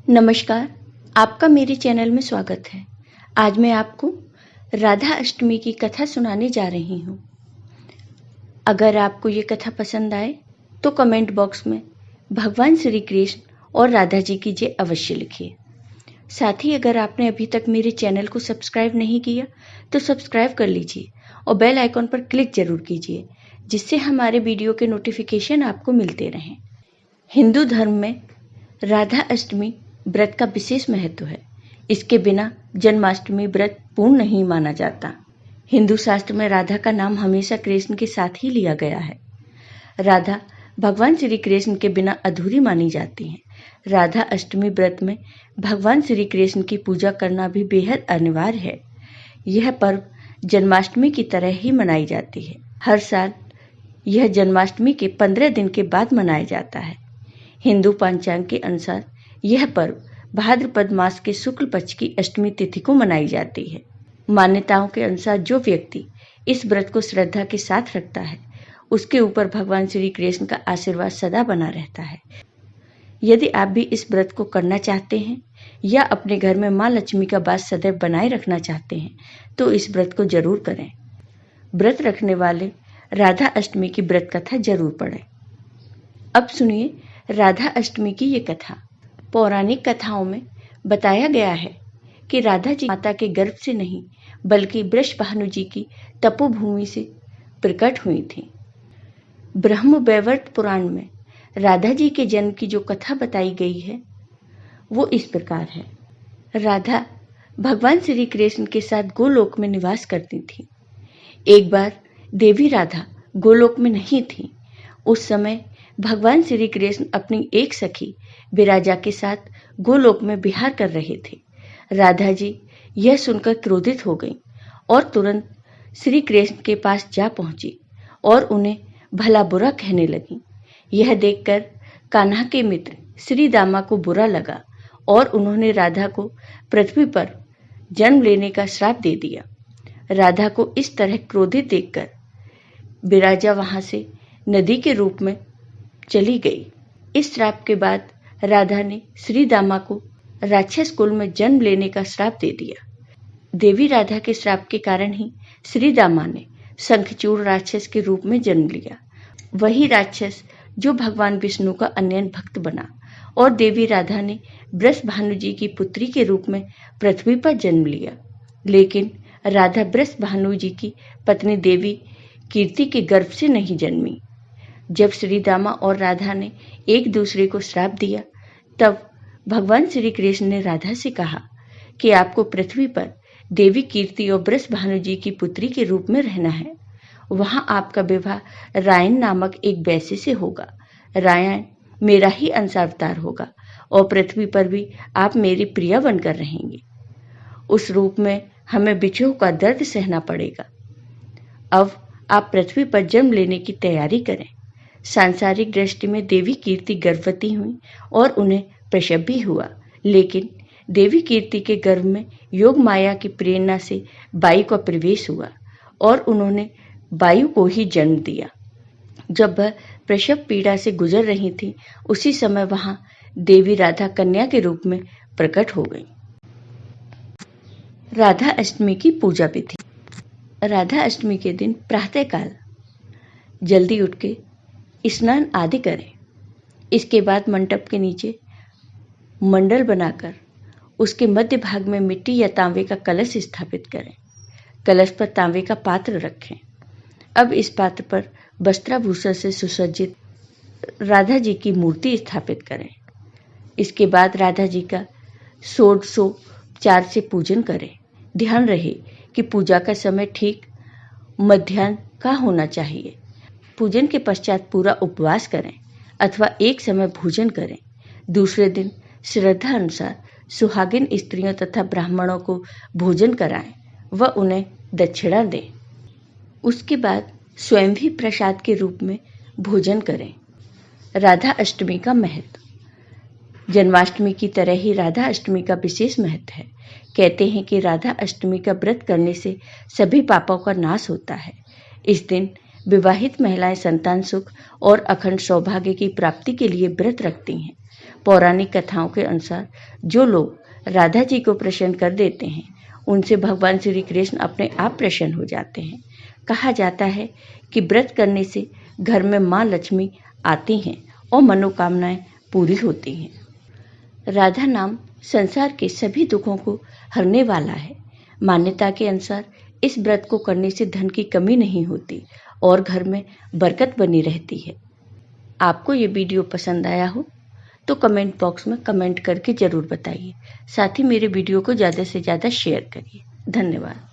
नमस्कार, आपका मेरे चैनल में स्वागत है। आज मैं आपको राधा अष्टमी की कथा सुनाने जा रही हूँ। अगर आपको ये कथा पसंद आए तो कमेंट बॉक्स में भगवान श्री कृष्ण और राधा जी की जय अवश्य लिखिए। साथ ही अगर आपने अभी तक मेरे चैनल को सब्सक्राइब नहीं किया तो सब्सक्राइब कर लीजिए और बेल आइकॉन पर क्लिक जरूर कीजिए, जिससे हमारे वीडियो के नोटिफिकेशन आपको मिलते रहें। हिंदू धर्म में राधा अष्टमी व्रत का विशेष महत्व है। इसके बिना जन्माष्टमी व्रत पूर्ण नहीं माना जाता। हिंदू शास्त्र में राधा का नाम हमेशा कृष्ण के साथ ही लिया गया है। राधा भगवान श्री कृष्ण के बिना अधूरी मानी जाती हैं। राधा अष्टमी व्रत में भगवान श्री कृष्ण की पूजा करना भी बेहद अनिवार्य है। यह पर्व जन्माष्टमी की तरह ही मनाई जाती है। हर साल यह जन्माष्टमी के 15 दिन के बाद मनाया जाता है। हिंदू पंचांग के अनुसार यह पर्व भाद्रपद मास के शुक्ल पक्ष की अष्टमी तिथि को मनाई जाती है। मान्यताओं के अनुसार जो व्यक्ति इस व्रत को श्रद्धा के साथ रखता है, उसके ऊपर भगवान श्री कृष्ण का आशीर्वाद सदा बना रहता है। यदि आप भी इस व्रत को करना चाहते हैं या अपने घर में माँ लक्ष्मी का वास सदैव बनाए रखना चाहते हैं, तो इस व्रत को जरूर करें। व्रत रखने वाले राधा अष्टमी की व्रत कथा जरूर पढ़ें। अब सुनिए राधा अष्टमी की ये कथा। पौराणिक कथाओं में बताया गया है कि राधा जी माता के गर्भ से नहीं बल्कि वृषभानु जी की तपोभूमि से प्रकट हुई थी। ब्रह्म वैवर्त पुराण में राधा जी के जन्म की जो कथा बताई गई है वो इस प्रकार है। राधा भगवान श्री कृष्ण के साथ गोलोक में निवास करती थी। एक बार देवी राधा गोलोक में नहीं थी। उस समय भगवान श्री कृष्ण अपनी एक सखी विराजा के साथ गोलोक में विहार कर रहे थे। राधा जी यह सुनकर क्रोधित हो गईं और तुरंत श्री कृष्ण के पास जा पहुंची और उन्हें भला बुरा कहने लगीं। यह देखकर कान्हा के मित्र श्री दामा को बुरा लगा और उन्होंने राधा को पृथ्वी पर जन्म लेने का श्राप दे दिया। राधा को इस तरह क्रोधित देखकर विराजा वहां से नदी के रूप में चली गई। इस श्राप के बाद राधा ने श्री दामा को राक्षस कुल में जन्म लेने का श्राप दे दिया। देवी राधा के श्राप के कारण ही श्री दामा ने शंखचूड़ राक्षस के रूप में जन्म लिया। वही राक्षस जो भगवान विष्णु का अन्य भक्त बना और देवी राधा ने वृषभानु जी की पुत्री के रूप में पृथ्वी पर जन्म लिया। लेकिन राधा वृषभानु जी की पत्नी देवी कीर्ति के गर्भ से नहीं जन्मी। जब श्री दामा और राधा ने एक दूसरे को श्राप दिया, तब भगवान श्री कृष्ण ने राधा से कहा कि आपको पृथ्वी पर देवी कीर्ति और वृषभानु जी की पुत्री के रूप में रहना है। वहां आपका विवाह रायन नामक एक वैश्य से होगा। रायन मेरा ही अंशावतार होगा और पृथ्वी पर भी आप मेरी प्रिया बनकर रहेंगे। उस रूप में हमें बिछोह का दर्द सहना पड़ेगा। अब आप पृथ्वी पर जन्म लेने की तैयारी करें। सांसारिक दृष्टि में देवी कीर्ति गर्भवती हुई और उन्हें प्रसव भी हुआ, लेकिन देवी कीर्ति के गर्भ में योग माया की प्रेरणा से वायु का प्रवेश हुआ और उन्होंने वायु को ही जन्म दिया। जब वह प्रसव पीड़ा से गुजर रही थी, उसी समय वहां देवी राधा कन्या के रूप में प्रकट हो गई। राधा अष्टमी की पूजा विधि। राधा अष्टमी के दिन प्रातःकाल जल्दी उठ के स्नान आदि करें। इसके बाद मंडप के नीचे मंडल बनाकर उसके मध्य भाग में मिट्टी या तांबे का कलश स्थापित करें। कलश पर तांबे का पात्र रखें। अब इस पात्र पर वस्त्राभूषण से सुसज्जित राधा जी की मूर्ति स्थापित करें। इसके बाद राधा जी का षोडशोपचार से पूजन करें। ध्यान रहे कि पूजा का समय ठीक मध्याह्न का होना चाहिए। पूजन के पश्चात पूरा उपवास करें अथवा एक समय भोजन करें। दूसरे दिन श्रद्धा अनुसार सुहागिन स्त्रियों तथा ब्राह्मणों को भोजन कराएं व उन्हें दक्षिणा दें। उसके बाद स्वयं भी प्रसाद के रूप में भोजन करें। राधा अष्टमी का महत्व। जन्माष्टमी की तरह ही राधा अष्टमी का विशेष महत्व है। कहते हैं कि राधा अष्टमी का व्रत करने से सभी पापों का नाश होता है। इस दिन विवाहित महिलाएं संतान सुख और अखंड सौभाग्य की प्राप्ति के लिए व्रत रखती हैं। पौराणिक कथाओं के अनुसार जो लोग राधा जी को प्रसन्न कर देते हैं उनसे भगवान श्री कृष्ण अपने आप प्रसन्न हो जाते हैं। कहा जाता है कि व्रत करने से घर में माँ लक्ष्मी आती हैं और मनोकामनाएं पूरी होती हैं। राधा नाम संसार के सभी दुखों को हरने वाला है। मान्यता के अनुसार इस व्रत को करने से धन की कमी नहीं होती और घर में बरकत बनी रहती है। आपको ये वीडियो पसंद आया हो तो कमेंट बॉक्स में कमेंट करके ज़रूर बताइए। साथ ही मेरे वीडियो को ज़्यादा से ज़्यादा शेयर करिए। धन्यवाद।